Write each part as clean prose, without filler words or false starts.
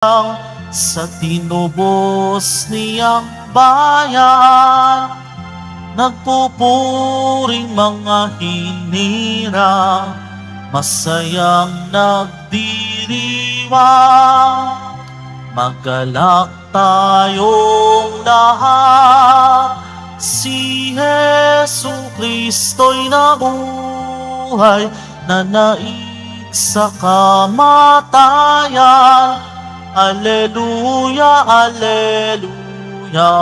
sa tinubos niyang bayan. Nagpupuring mga hinirang, masayang nagdiriwang. Magalak tayong lahat, si Jesu Kristo'y nabuhay, nanaig sa kamatayan. Alleluia, Alleluia.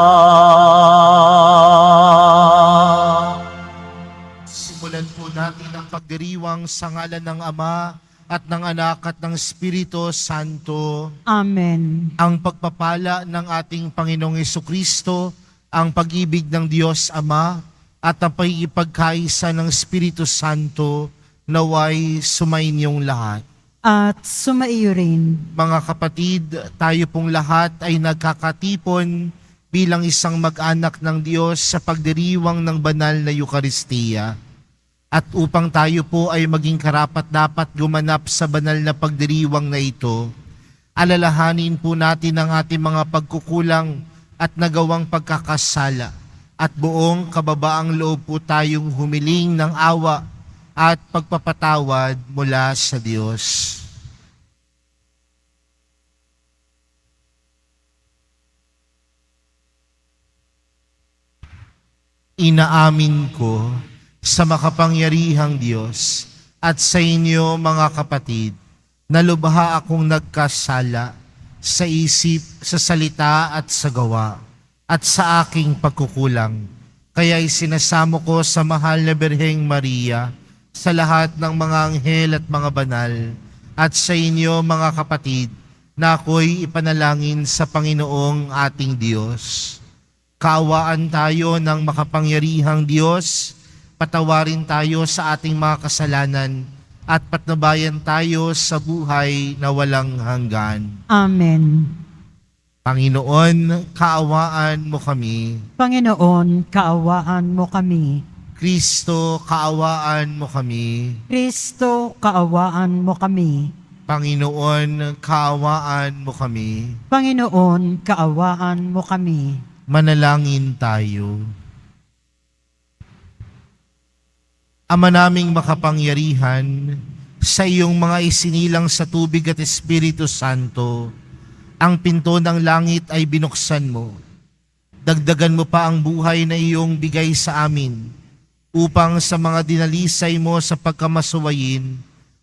Simulan po natin ang pagdiriwang sa ngalan ng Ama at ng Anak at ng Espiritu Santo. Amen. Ang pagpapala ng ating Panginoong Jesucristo, ang pag-ibig ng Diyos Ama at ang pagkikaisa ng Espiritu Santo naway sumainyong lahat. At sumaiyo rin. Mga kapatid, tayo pong lahat ay nagkakatipon bilang isang mag-anak ng Diyos sa pagdiriwang ng banal na Eukaristiya. At upang tayo po ay maging karapat-dapat gumanap sa banal na pagdiriwang na ito, alalahanin po natin ang ating mga pagkukulang at nagawang pagkakasala at buong kababaang loob po tayong humiling ng awa at pagpapatawad mula sa Diyos. Inaamin ko sa makapangyarihang Diyos at sa inyo mga kapatid na lubha akong nagkasala sa isip, sa salita at sa gawa at sa aking pagkukulang. Kaya'y sinasamo ko sa mahal na Birheng Maria, sa lahat ng mga anghel at mga banal, at sa inyo mga kapatid na ako'y ipanalangin sa Panginoong ating Diyos. Kaawaan tayo ng makapangyarihang Diyos, patawarin tayo sa ating mga kasalanan, at patnubayan tayo sa buhay na walang hanggan. Amen. Panginoon, kaawaan mo kami. Panginoon, kaawaan mo kami. Kristo, kaawaan mo kami. Kristo, kaawaan mo kami. Panginoon, kaawaan mo kami. Panginoon, kaawaan mo kami. Manalangin tayo. Ama naming makapangyarihan, sa iyong mga isinilang sa tubig at Espiritu Santo, ang pinto ng langit ay binuksan mo. Dagdagan mo pa ang buhay na iyong bigay sa amin, upang sa mga dinalisay mo sa pagkamasuwayin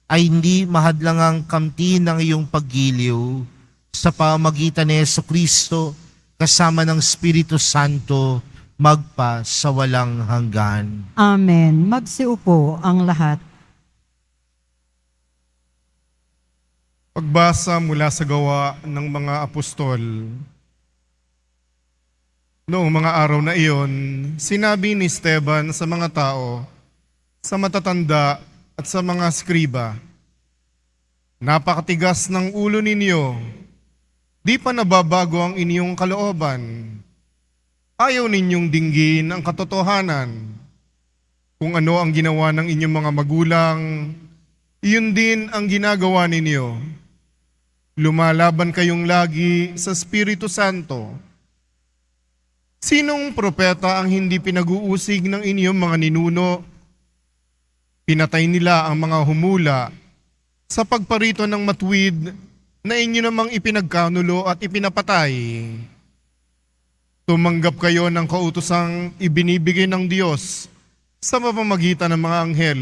ay hindi mahadlang ang kamtin ng iyong paggiliw sa pamamagitan ni Jesucristo kasama ng Espiritu Santo magpa sa walang hanggan. Amen. Magsiupo ang lahat. Pagbasa mula sa Gawa ng mga Apostol. Noong mga araw na iyon, sinabi ni Esteban sa mga tao, sa matatanda at sa mga skriba, "Napakatigas ng ulo ninyo, di pa nababago ang inyong kalooban. Ayaw ninyong dinggin ang katotohanan. Kung ano ang ginawa ng inyong mga magulang, iyon din ang ginagawa ninyo. Lumalaban kayong lagi sa Espiritu Santo. Sinong propeta ang hindi pinag-uusig ng inyong mga ninuno? Pinatay nila ang mga humula sa pagparito ng matuwid na inyo namang ipinagkanulo at ipinapatay. Tumanggap kayo ng kautosang ibinibigay ng Diyos sa pamamagitan ng mga anghel,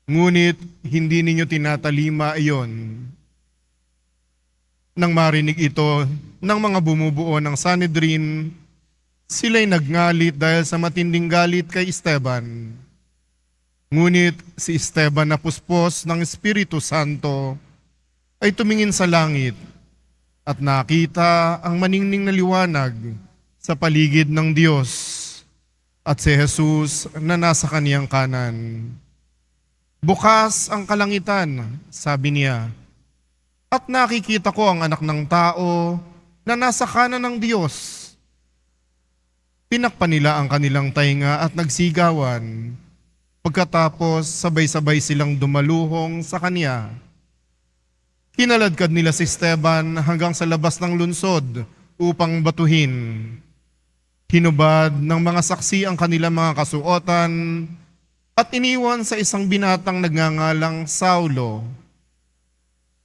ngunit hindi ninyo tinatalima iyon." Nang marinig ito ng mga bumubuo ng Sanhedrin, sila'y nagngalit dahil sa matinding galit kay Esteban. Ngunit si Esteban na puspos ng Espiritu Santo ay tumingin sa langit at nakita ang maningning na liwanag sa paligid ng Diyos at si Jesus na nasa kaniyang kanan. "Bukas ang kalangitan," sabi niya, "at nakikita ko ang anak ng tao na nasa kanan ng Diyos." Tinakpan nila ang kanilang tainga at nagsigawan. Pagkatapos sabay-sabay silang dumaluhong sa kanya. Kinaladkad nila si Esteban hanggang sa labas ng lunsod upang batuhin. Hinubad ng mga saksi ang kanilang mga kasuotan at iniwan sa isang binatang nagngangalang Saulo.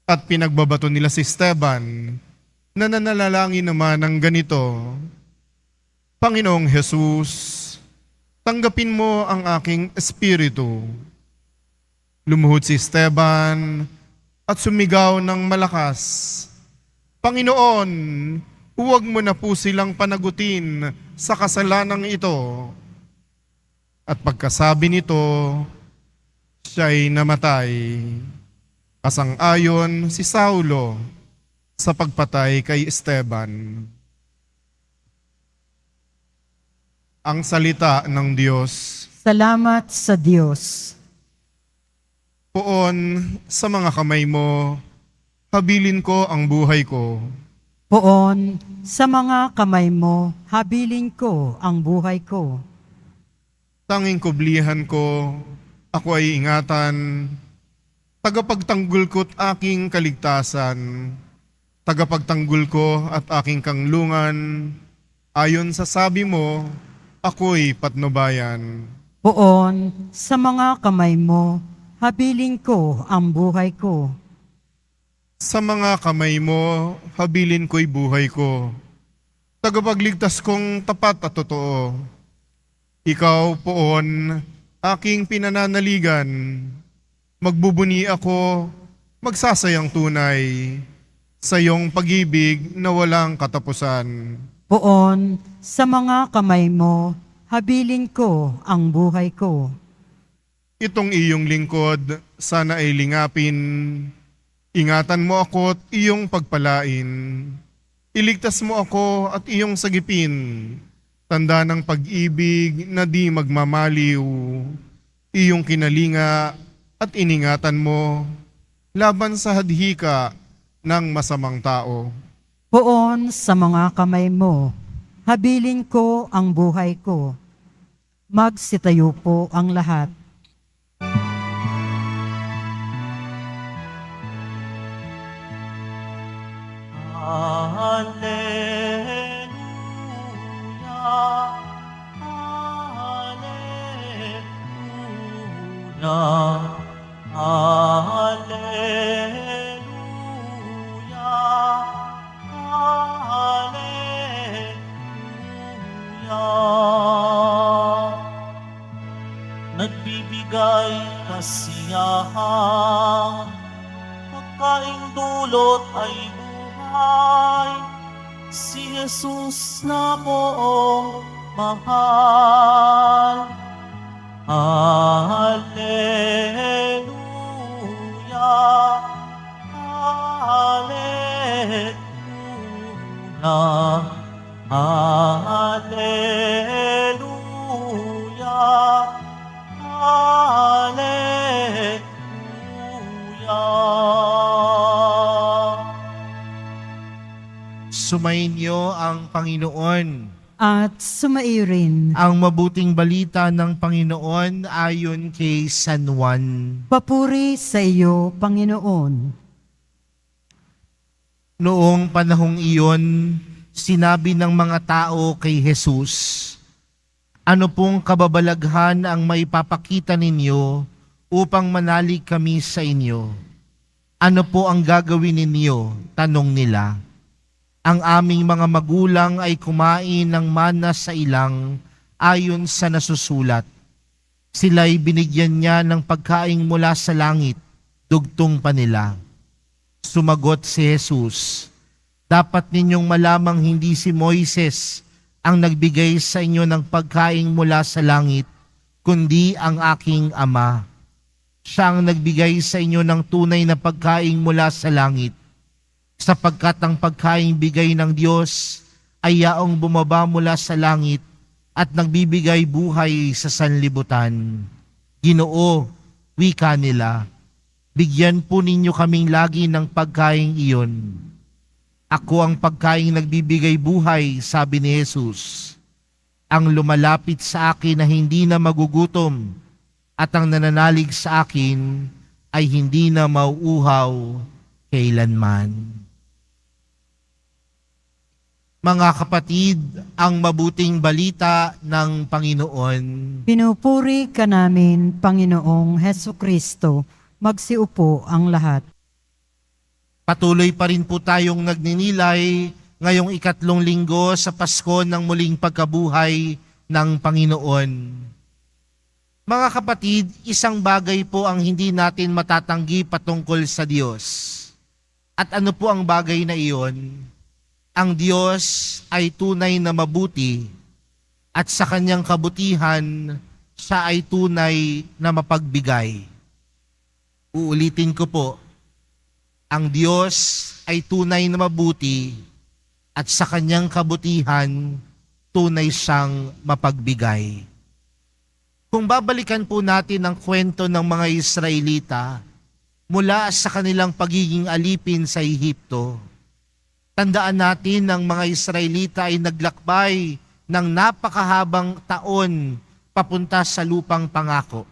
At pinagbabato nila si Esteban na nananalangin naman ng ganito, Panginoong Jesus, tanggapin mo ang aking espiritu. Lumuhod si Esteban at sumigaw ng malakas, Panginoon, huwag mo na po silang panagutin sa kasalanang ito. At pagkasabi nito, siya'y namatay. Kasang-ayon si Saulo sa pagpatay kay Esteban. Ang salita ng Diyos. Salamat sa Diyos. Poon sa mga kamay mo, habilin ko ang buhay ko. Poon sa mga kamay mo, habilin ko ang buhay ko. Tanging kublihan ko, ako ay ingatan, tagapagtanggol ko't aking kaligtasan, tagapagtanggol ko at aking kanglungan, ayon sa sabi mo, ako'y patnubayan. Poon sa mga kamay mo, habilin ko ang buhay ko. Sa mga kamay mo, habilin ko'y buhay ko, tagapagligtas kong tapat at totoo. Ikaw, Poon, aking pinananaligan, magbubuni ako, magsasayang tunay, sa iyong pag-ibig na walang katapusan. Poon sa mga kamay mo, habilin ko ang buhay ko. Itong iyong lingkod, sana ay lingapin. Ingatan mo ako at iyong pagpalain. Iligtas mo ako at iyong sagipin. Tanda ng pag-ibig na di magmamaliw. Iyong kinalinga at iningatan mo laban sa hadhika ng masamang tao. Poon sa mga kamay mo, habilin ko ang buhay ko. Magsitayo po ang lahat. Hallelujah, Hallelujah, Hallelujah. Nagbibigay kasiyahan, pagkaing dulot ay buhay, si Jesus na poong mahal. Hallelujah, Hallelujah, Hallelujah, Hallelujah. Sumainyo ang Panginoon. At sumaiyo rin, Ang mabuting balita ng Panginoon ayon kay San Juan. papuri sa iyo, Panginoon. Noong panahong iyon, sinabi ng mga tao kay Jesus, Ano pong kababalaghan ang maipapakita ninyo upang manalig kami sa inyo? Ano po ang gagawin ninyo? Tanong nila. Ang aming mga magulang ay kumain ng mana sa ilang ayon sa nasusulat. Sila'y binigyan niya ng pagkaing mula sa langit, dugtong pa nila. Sumagot si Jesus, Dapat ninyong malamang hindi si Moises ang nagbigay sa inyo ng pagkaing mula sa langit, kundi ang aking Ama. Siya ang nagbigay sa inyo ng tunay na pagkaing mula sa langit, sapagkat ang pagkaing bigay ng Diyos ay yaong bumaba mula sa langit at nagbibigay buhay sa sanlibutan. Ginoo, wika nila, bigyan po ninyo kaming lagi ng pagkaing iyon. Ako ang pagkaing nagbibigay buhay, sabi ni Jesus. Ang lumalapit sa akin na hindi na magugutom at ang nananalig sa akin ay hindi na mauuhaw kailanman. Mga kapatid, ang mabuting balita ng Panginoon. Pinupuri ka namin, Panginoong Heso Kristo. Magsiupo ang lahat. Patuloy pa rin po tayong nagninilay ngayong 3 linggo sa Pasko ng muling pagkabuhay ng Panginoon. Mga kapatid, isang bagay po ang hindi natin matatanggi patungkol sa Diyos. At ano po ang bagay na iyon? Ang Diyos ay tunay na mabuti at sa kanyang kabutihan, siya ay tunay na mapagbigay. Uulitin ko po, ang Diyos ay tunay na mabuti at sa kanyang kabutihan, tunay siyang mapagbigay. Kung babalikan po natin ang kwento ng mga Israelita mula sa kanilang pagiging alipin sa Ehipto, tandaan natin ng mga Israelita ay naglakbay ng napakahabang taon papunta sa lupang pangako.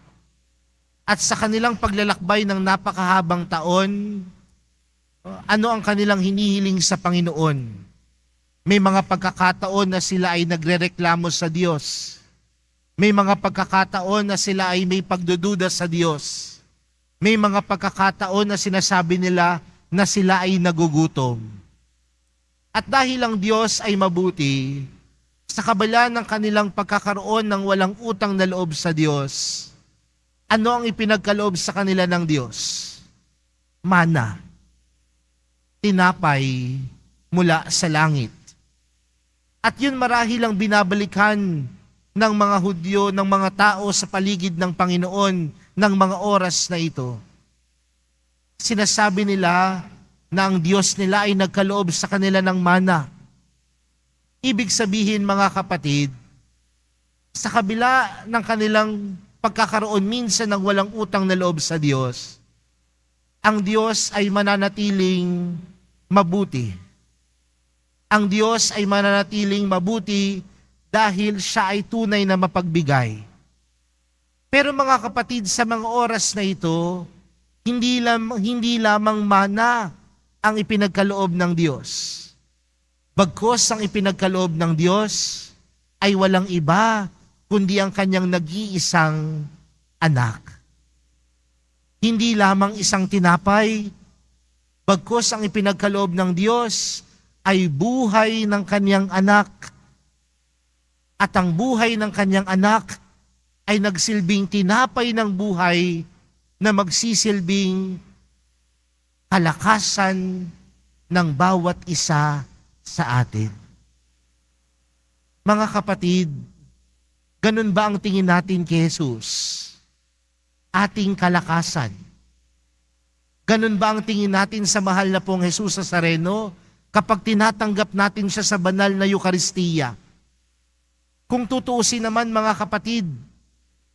At sa kanilang paglalakbay ng napakahabang taon, ano ang kanilang hinihiling sa Panginoon? May mga pagkakataon na sila ay nagrereklamo sa Diyos. May mga pagkakataon na sila ay may pagdududa sa Diyos. May mga pagkakataon na sinasabi nila na sila ay nagugutom. At dahil ang Diyos ay mabuti, sa kabila ng kanilang pagkakaroon ng walang utang na loob sa Diyos, ano ang ipinagkaloob sa kanila ng Diyos? Mana. Tinapay mula sa langit. At yun marahil ang binabalikan ng mga Hudyo, ng mga tao sa paligid ng Panginoon ng mga oras na ito. Sinasabi nila na ang Diyos nila ay nagkaloob sa kanila ng mana. Ibig sabihin, mga kapatid, sa kabila ng kanilang pagkakaroon minsan ng walang utang na loob sa Diyos, ang Diyos ay mananatiling mabuti. Ang Diyos ay mananatiling mabuti dahil siya ay tunay na mapagbigay. Pero mga kapatid, sa mga oras na ito, hindi lamang mana ang ipinagkaloob ng Diyos. Bagkus ang ipinagkaloob ng Diyos ay walang iba kundi ang kanyang nag-iisang anak. Hindi lamang isang tinapay, bagkus ang ipinagkaloob ng Diyos ay buhay ng kanyang anak. At ang buhay ng kanyang anak ay nagsilbing tinapay ng buhay na magsisilbing kalakasan ng bawat isa sa atin. Mga kapatid, ganun ba ang tingin natin kay Jesus? Ating kalakasan. Ganun ba ang tingin natin sa mahal na pong Jesus Nazareno kapag tinatanggap natin siya sa banal na Eucharistia? Kung tutuusin naman, mga kapatid,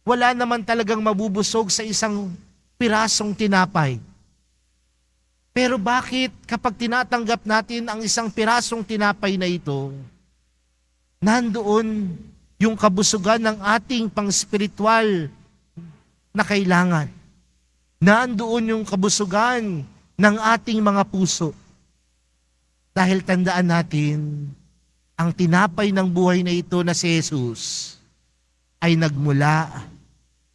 wala naman talagang mabubusog sa isang pirasong tinapay. Pero bakit kapag tinatanggap natin ang isang pirasong tinapay na ito, nandoon yung kabusugan ng ating pang-spiritual na kailangan. Nandoon yung kabusugan ng ating mga puso. Dahil tandaan natin, ang tinapay ng buhay na ito na si Jesus ay nagmula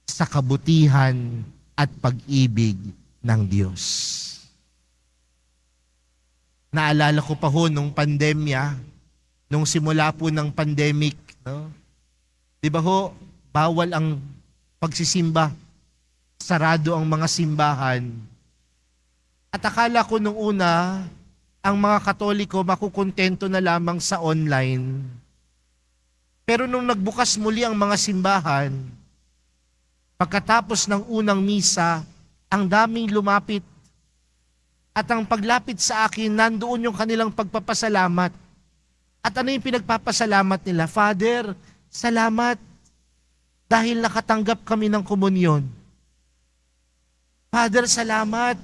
sa kabutihan at pag-ibig ng Diyos. Naalala ko pa ho nung pandemya, nung simula po ng pandemic, no? Di ba ho, bawal ang pagsisimba, sarado ang mga simbahan. At akala ko nung una, ang mga Katoliko makukontento na lamang sa online. Pero nung nagbukas muli ang mga simbahan, pagkatapos ng unang misa, ang daming lumapit. At ang paglapit sa akin, nandoon yung kanilang pagpapasalamat. At ano yung pinagpapasalamat nila? Father, salamat dahil nakatanggap kami ng komunyon. Father, salamat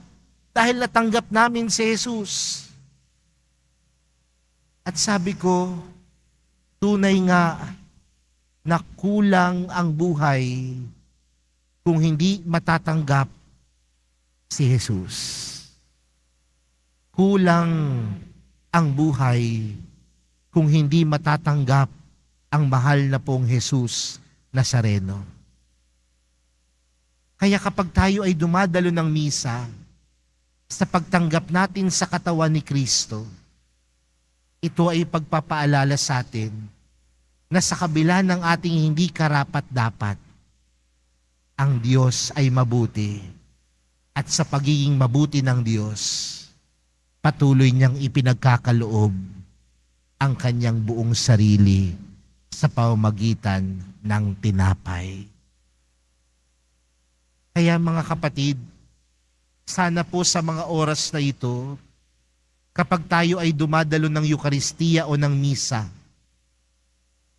dahil natanggap namin si Jesus. At sabi ko, tunay nga na kulang ang buhay kung hindi matatanggap si Jesus. Kulang ang buhay kung hindi matatanggap ang mahal na pong Jesus Nazareno. Kaya kapag tayo ay dumadalo ng misa, sa pagtanggap natin sa katawan ni Kristo, ito ay pagpapaalala sa atin na sa kabila ng ating hindi karapat-dapat, ang Diyos ay mabuti. At sa pagiging mabuti ng Diyos, patuloy niyang ipinagkakaloob ang kanyang buong sarili sa pamamagitan ng tinapay. Kaya mga kapatid, sana po sa mga oras na ito, kapag tayo ay dumadalo ng Eucharistia o ng Misa,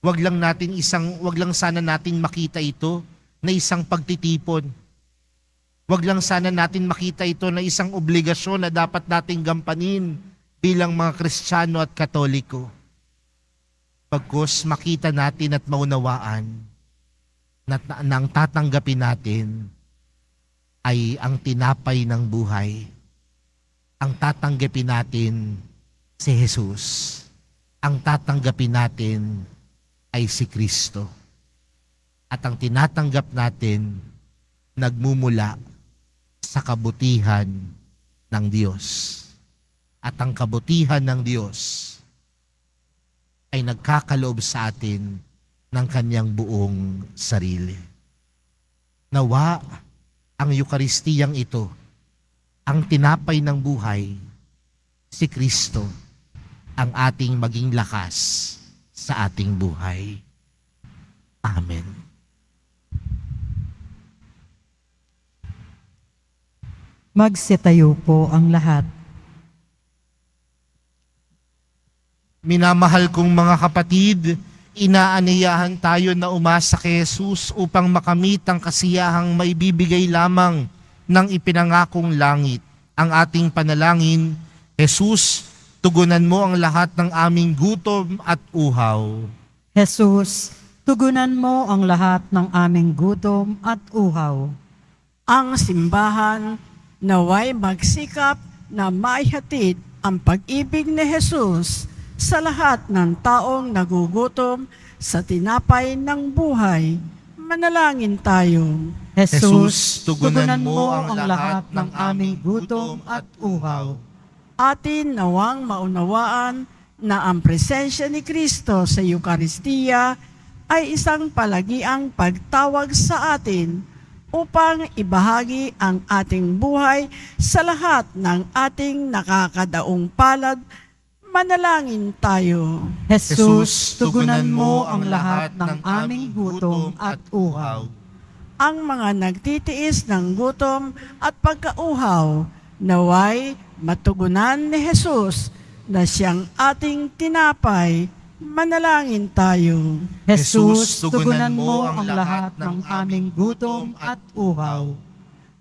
wag lang sana natin makita ito na isang pagtitipon. Wag lang sana natin makita ito na isang obligasyon na dapat nating gampanin bilang mga Kristiyano at Katoliko. Pagkos makita natin at maunawaan na ang tatanggapin natin ay ang tinapay ng buhay. Ang tatanggapin natin si Jesus. Ang tatanggapin natin ay si Kristo. At ang tinatanggap natin nagmumula sa kabutihan ng Diyos. At ang kabutihan ng Diyos ay nagkakaloob sa atin ng kanyang buong sarili. Nawa ang Eukaristiyang ito, ang tinapay ng buhay, si Kristo, ang ating maging lakas sa ating buhay. Amen. Magsitayo po ang lahat. Minamahal kong mga kapatid, inaaniyahan tayo na umasa kay Jesus upang makamit ang kasiyahang maibibigay lamang ng ipinangakong langit. Ang ating panalangin, Jesus, tugunan mo ang lahat ng aming gutom at uhaw. Jesus, tugunan mo ang lahat ng aming gutom at uhaw. Ang simbahan naway magsikap na maihatid ang pag-ibig ni Jesus sa lahat ng taong nagugutom sa tinapay ng buhay. Manalangin tayo. Jesus, tugunan mo ang lahat ng aming gutom at uhaw. Atin nawang maunawaan na ang presensya ni Kristo sa Eucharistia ay isang palagiang pagtawag sa atin upang ibahagi ang ating buhay sa lahat ng ating nakakadaong palad. Manalangin tayo. Jesus, tugunan mo ang lahat ng aming gutom at uhaw. Ang mga nagtitiis ng gutom at pagkauhaw, naway matugunan ni Jesus na siyang ating tinapay. Manalangin tayo. Jesus, tugunan mo ang lahat ng aming gutom at uhaw.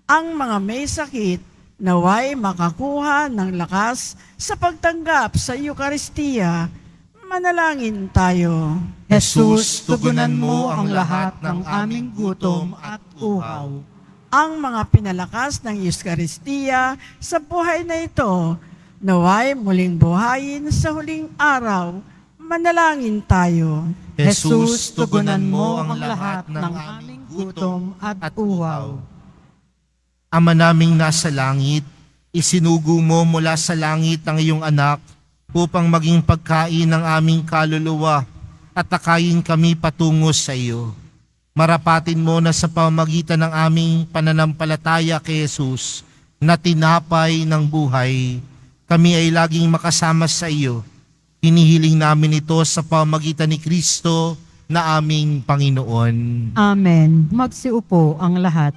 Ang mga may sakit, naway makakuha ng lakas sa pagtanggap sa Eucharistia. Manalangin tayo. Jesus, tugunan mo ang lahat ng aming gutom at uhaw. Ang mga pinalakas ng Eucharistia sa buhay na ito, naway muling buhayin sa huling araw. Manalangin tayo. Jesus, tugunan mo ang lahat ng aming gutom at uhaw. Ama naming nasa langit, isinugo mo mula sa langit ang iyong anak upang maging pagkain ng aming kaluluwa at takayin kami patungo sa iyo. Marapatin mo na sa pamamagitan ng aming pananampalataya kay Jesus na tinapay ng buhay, kami ay laging makasama sa iyo. Hinihiling namin ito sa pamamagitan ni Kristo na aming Panginoon. Amen. Magsiupo ang lahat.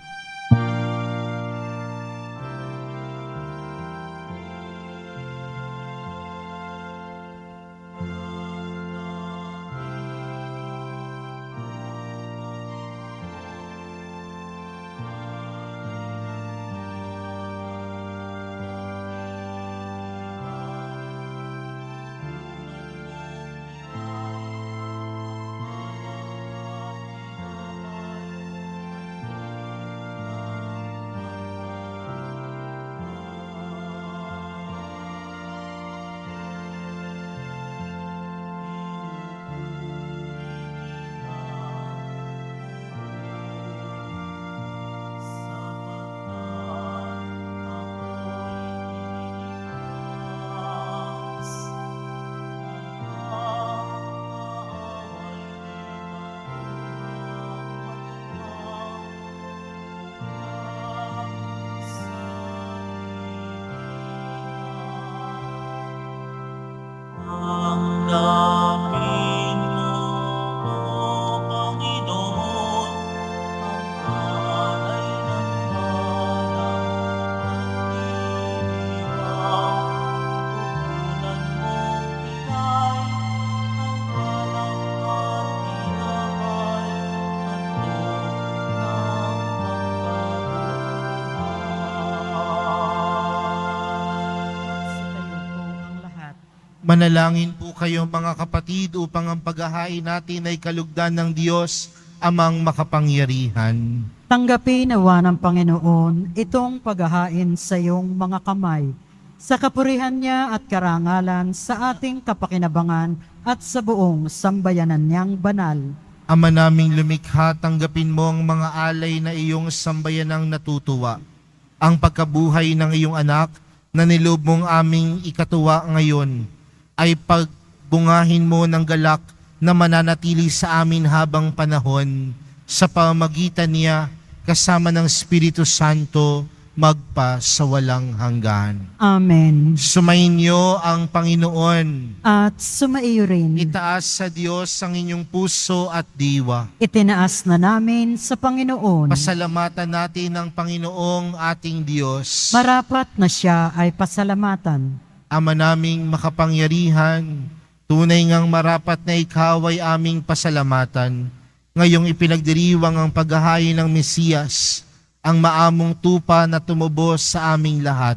Manalangin po kayo mga kapatid upang ang paghahain natin ay kalugdan ng Diyos, Amang makapangyarihan. Tanggapin nawa ng Panginoon itong paghahain sa iyong mga kamay, sa kapurihan niya at karangalan sa ating kapakinabangan at sa buong sambayanan niyang banal. Ama naming lumikha, tanggapin mo ang mga alay na iyong sambayanang natutuwa. Ang pagkabuhay ng iyong anak na nilob mong aming ikatuwa ngayon ay pagbungahin mo ng galak na mananatili sa amin habang panahon sa pamamagitan niya kasama ng Espiritu Santo magpa sa walang hanggan. Amen. Sumainyo ang Panginoon. At sumaiyo rin, Itaas sa Diyos ang inyong puso at diwa. itinaas na namin sa Panginoon. Pasalamatan natin ang Panginoong ating Diyos. Marapat na siya ay pasalamatan. Ama naming makapangyarihan, tunay ngang marapat na ikaw ay aming pasalamatan. Ngayong ipinagdiriwang ang paghahain ng Mesiyas, ang maamong tupa na tumubos sa aming lahat.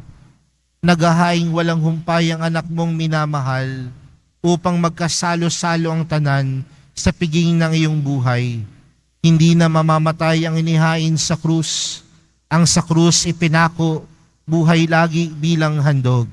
Naghahaing walang humpay ang anak mong minamahal upang magkasalo-salo ang tanan sa piging ng iyong buhay. Hindi na mamamatay ang inihain sa krus. Ang sa krus ipinako, buhay lagi bilang handog.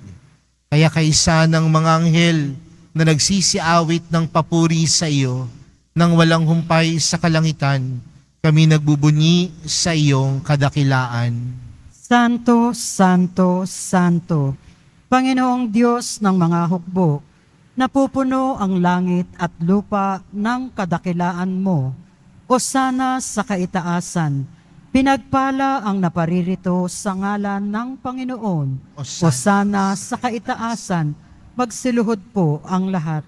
Kaya kaisa ng mga anghel na nagsisiawit ng papuri sa iyo, nang walang humpay sa kalangitan, kami nagbubunyi sa iyong kadakilaan. Santo, Santo, Santo, Panginoong Diyos ng mga hukbo, napupuno ang langit at lupa ng kadakilaan mo. Hosana sa kaitaasan, pinagpala ang naparirito sa ngalan ng Panginoon. Hosana sa kaitaasan, magsiluhod po ang lahat.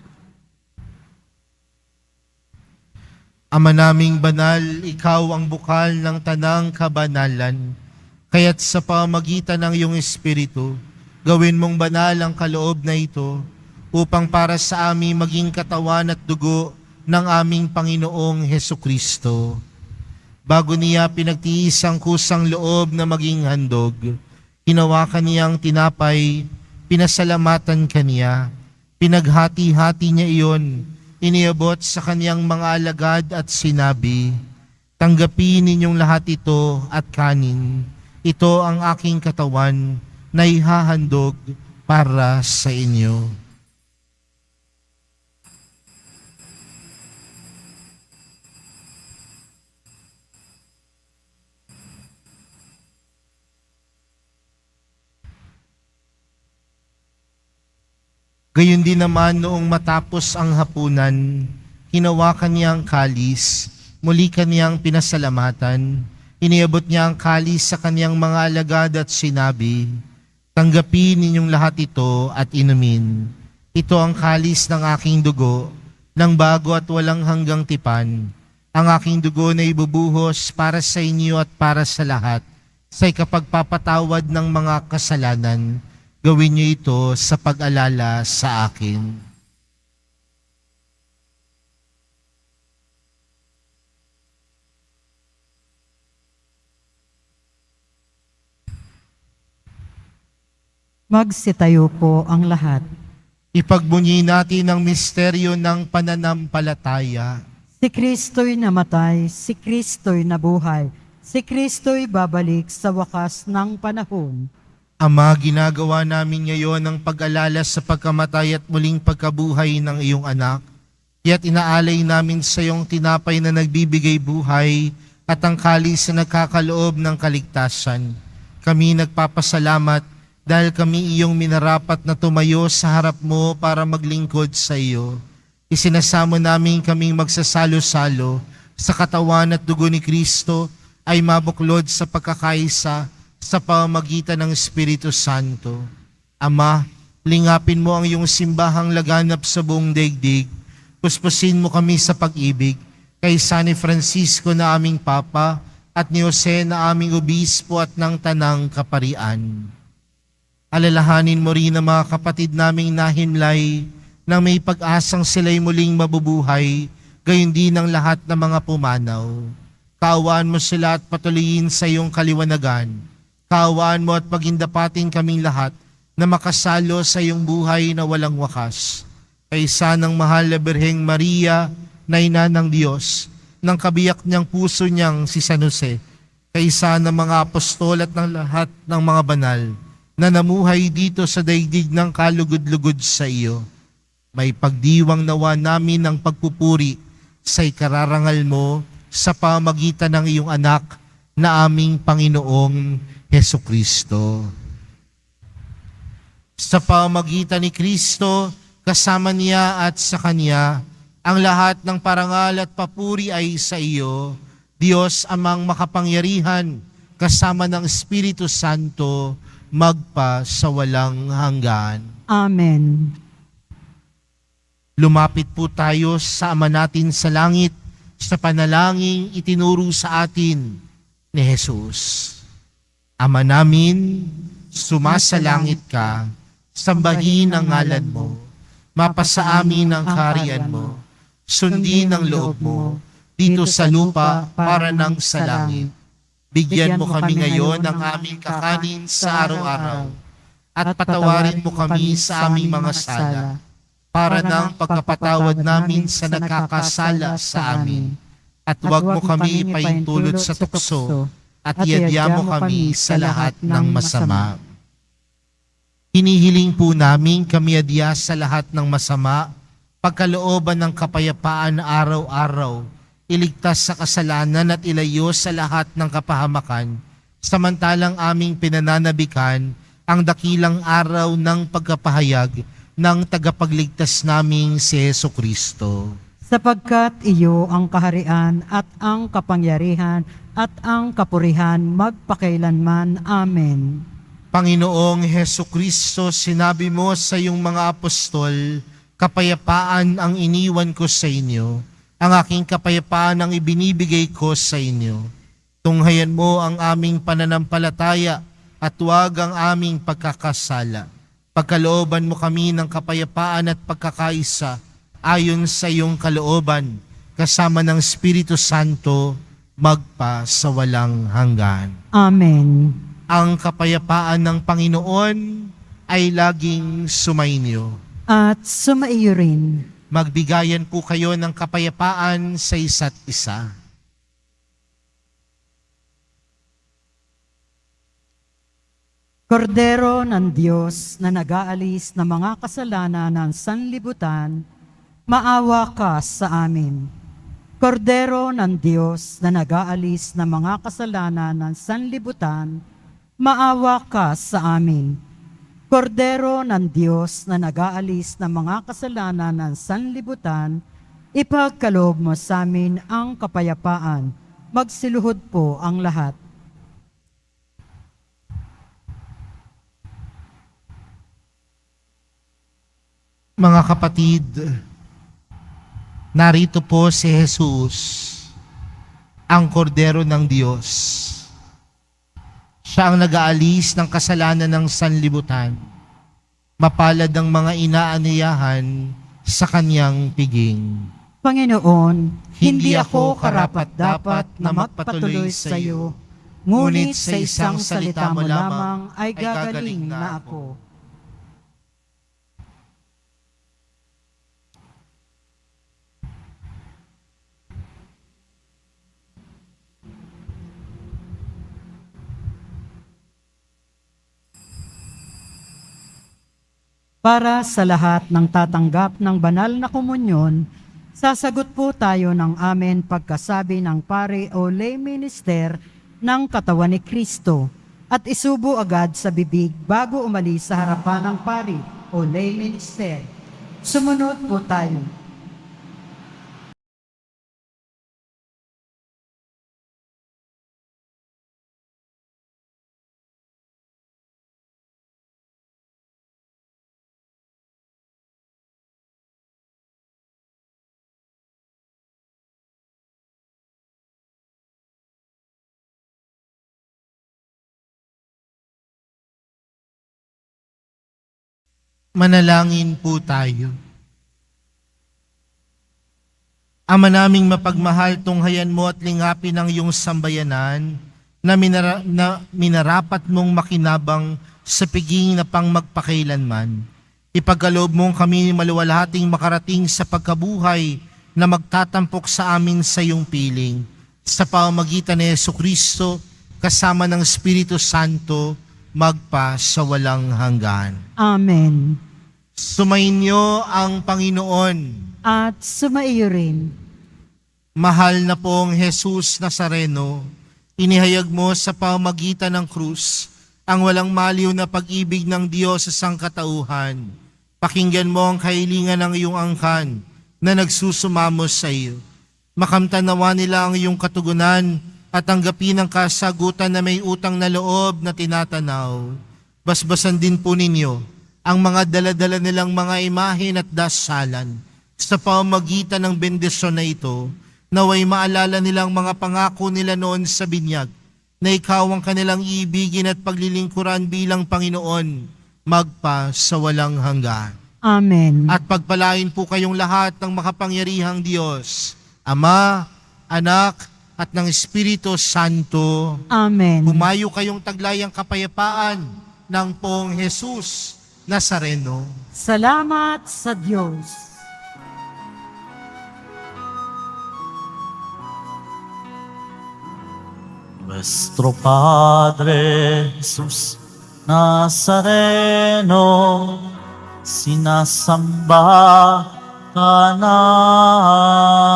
Ama naming banal, ikaw ang bukal ng tanang kabanalan. Kaya't sa pamagitan ng iyong Espiritu, gawin mong banal ang kaloob na ito upang para sa amin maging katawan at dugo ng aming Panginoong Hesukristo. Bago niya pinagtiis ang kusang loob na maging handog, hinawakan niyang tinapay, pinasalamatan kaniya, pinaghati-hati niya iyon, iniabot sa kaniyang mga alagad at sinabi, tanggapin ninyong lahat ito at kanin. Ito ang aking katawan na ihahandog para sa inyo. Gayon din naman noong matapos ang hapunan, hinawakan niya ang kalis, muli kaniyang pinasalamatan, iniabot niya ang kalis sa kaniyang mga alagad at sinabi, tanggapin ninyong lahat ito at inumin. Ito ang kalis ng aking dugo, ng bago at walang hanggang tipan. Ang aking dugo na ibubuhos para sa inyo at para sa lahat, sa ikapagpapatawad ng mga kasalanan. Gawin niyo ito sa pag-alala sa akin. Magsitayo po ang lahat. Ipagbunyi natin ang misteryo ng pananampalataya. Si Kristo'y namatay, si Kristo'y nabuhay, si Kristo'y babalik sa wakas ng panahon. Ama, ginagawa namin ngayon ang pag-alala sa pagkamatay at muling pagkabuhay ng iyong anak. Kaya't inaalay namin sa iyong tinapay na nagbibigay buhay at ang kalis na nagkakaloob ng kaligtasan. Kami nagpapasalamat dahil kami iyong minarapat na tumayo sa harap mo para maglingkod sa iyo. Isinasamo namin kaming magsasalo-salo sa katawan at dugo ni Kristo ay mabuklod sa pagkakaisa sa pamamagitan ng Espiritu Santo. Ama, lingapin mo ang iyong simbahang laganap sa buong daigdig. Puspusin mo kami sa pag-ibig kay San Francisco na aming Papa at ni Jose na aming Obispo at ng Tanang Kaparian. Alalahanin mo rin ang mga kapatid naming nahimlay na may pag-asang sila'y muling mabubuhay, gayon din ang lahat ng mga pumanaw. Kaawaan mo sila at patuloyin sa iyong kaliwanagan. Kaawaan mo at pagindapatin kaming lahat na makasalo sa iyong buhay na walang wakas. kaysa ng mahal na Birheng Maria na ina ng Diyos, ng kabiyak niyang puso niyang si San Jose, kaysa ng mga apostol at ng lahat ng mga banal na namuhay dito sa daigdig ng kalugod-lugod sa iyo. May pagdiwang nawa namin ng pagpupuri sa ikararangal mo sa pamagitan ng iyong anak na aming Panginoong Hesukristo. Sa pamagitan ni Kristo, kasama niya at sa Kanya, ang lahat ng parangal at papuri ay sa iyo, Diyos amang makapangyarihan, kasama ng Espiritu Santo, magpa sa walang hanggan. Amen. Lumapit po tayo sa Ama natin sa langit, sa panalangin itinuro sa atin ni Jesus. Ama namin, sumasalangit ka, sambahin ang ngalan mo, mapasa amin ang kaharian mo, sundin ang loob mo, dito sa lupa para ng sa langit. Bigyan mo kami ngayon ng aming kakanin sa araw-araw, at patawarin mo kami sa aming mga sala, para ng pagkapatawad namin sa nagkakasala sa amin. At huwag mo kami ipaintulot sa tukso, at iadya mo kami sa lahat ng masama. Hinihiling po namin kami adya sa lahat ng masama, pagkalooban ng kapayapaan araw-araw, iligtas sa kasalanan at ilayo sa lahat ng kapahamakan, samantalang aming pinananabikan ang dakilang araw ng pagkapahayag ng tagapagligtas naming si Hesukristo. Sapagkat iyo ang kaharian at ang kapangyarihan at ang kapurihan magpakailanman. Amen. Panginoong Hesukristo, sinabi mo sa iyong mga apostol, kapayapaan ang iniwan ko sa inyo, ang aking kapayapaan ang ibinibigay ko sa inyo. Tunghayan mo ang aming pananampalataya at huwag ang aming pagkakasala. Pagkalooban mo kami ng kapayapaan at pagkakaisa ayon sa iyong kalooban, kasama ng Espiritu Santo, magpa sa walang hanggan. Amen. Ang kapayapaan ng Panginoon ay laging sumainyo. At sumaiyo rin. Magbigayan po kayo ng kapayapaan sa isa't isa. Kordero ng Diyos na nag-aalis ng mga kasalanan ng sanlibutan, maawa ka sa amin. Kordero ng Diyos na nag-aalis ng mga kasalanan ng sanlibutan, maawa ka sa amin. Kordero ng Diyos na nag-aalis ng mga kasalanan ng sanlibutan, ipagkaloob mo sa amin ang kapayapaan. Magsiluhod po ang lahat. Mga kapatid, narito po si Jesus, ang kordero ng Diyos. Siya ang nag-aalis ng kasalanan ng sanlibutan. Mapalad ang mga inaaniyahan sa kanyang piging. Panginoon, hindi ako karapat-dapat na magpatuloy sa iyo, ngunit sa isang salita mo lamang ay gagaling na ako. Para sa lahat ng tatanggap ng banal na komunyon, sasagot po tayo ng amen pagkasabi ng pari o lay minister ng katawan ni Kristo at isubo agad sa bibig bago umalis sa harapan ng pari o lay minister. Sumunod po tayo. Manalangin po tayo. Ama naming mapagmahal, tunghayan mo at lingapin ang iyong sambayanan na minarapat mong makinabang sa piging na pang magpakailanman. Ipagkaloob mong kami maluwalhating makarating sa pagkabuhay na magtatampok sa amin sa iyong piling. Sa pamamagitan ni Jesucristo, kasama ng Espiritu Santo, magpa sa walang hanggan. Amen. Sumainyo ang Panginoon. At sumaiyo rin. Mahal na pong Jesus Nazareno, inihayag mo sa pamamagitan ng krus ang walang maliw na pag-ibig ng Diyos sa sangkatauhan. Pakinggan mo ang kahilingan ng iyong angkan na nagsusumamo sa iyo. Makamtan nawa nila ang iyong katugunan at tanggapin ang kasagutan na may utang na loob na tinatanaw. Basbasan din po ninyo ang mga daladala nilang mga imahen at dasalan sa pamamagitan ng bendisyon na ito, naway maalala nilang mga pangako nila noon sa binyag, na ikaw ang kanilang ibigin at paglilingkuran bilang Panginoon, magpa sa walang hanggan. Amen. At pagpalain po kayong lahat ng makapangyarihang Diyos, Ama, Anak, at ng Espiritu Santo. Amen. Humayo kayong taglayang kapayapaan ng pong Jesus Nazareno. Salamat sa Diyos. Nuestro Padre Jesus Nazareno, sinasamba ka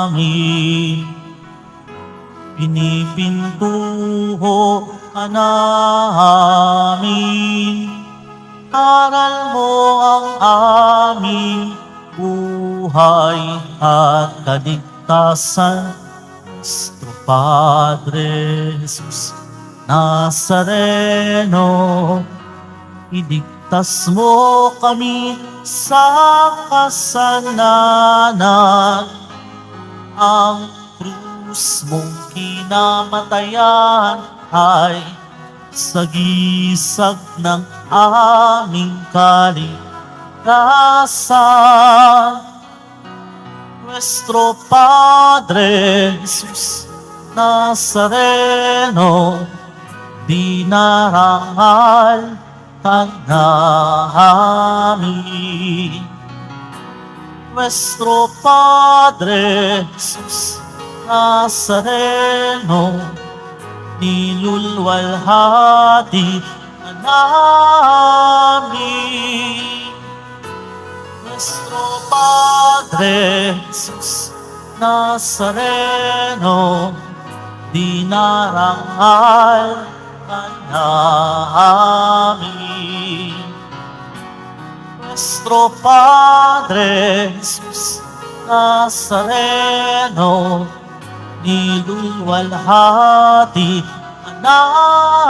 namin. Pinipintuho ka namin. Aral mo ang aming buhay at kaligtasan. Nuestro Padre Jesus Nazareno, iligtas mo kami sa kasalanan. Ang krus mong kinamatayan ay sagisag ng aming kaligtasan. Nuestro Padre Jesus Nazareno, dinarangal ka namin. Nuestro Padre Jesus Nazareno, nilulwalhati ka namin. Nuestro Padre Jesus Nazareno, dinarangal ka namin. Nuestro Padre Jesus Nazareno, nilulwalhati ka namin.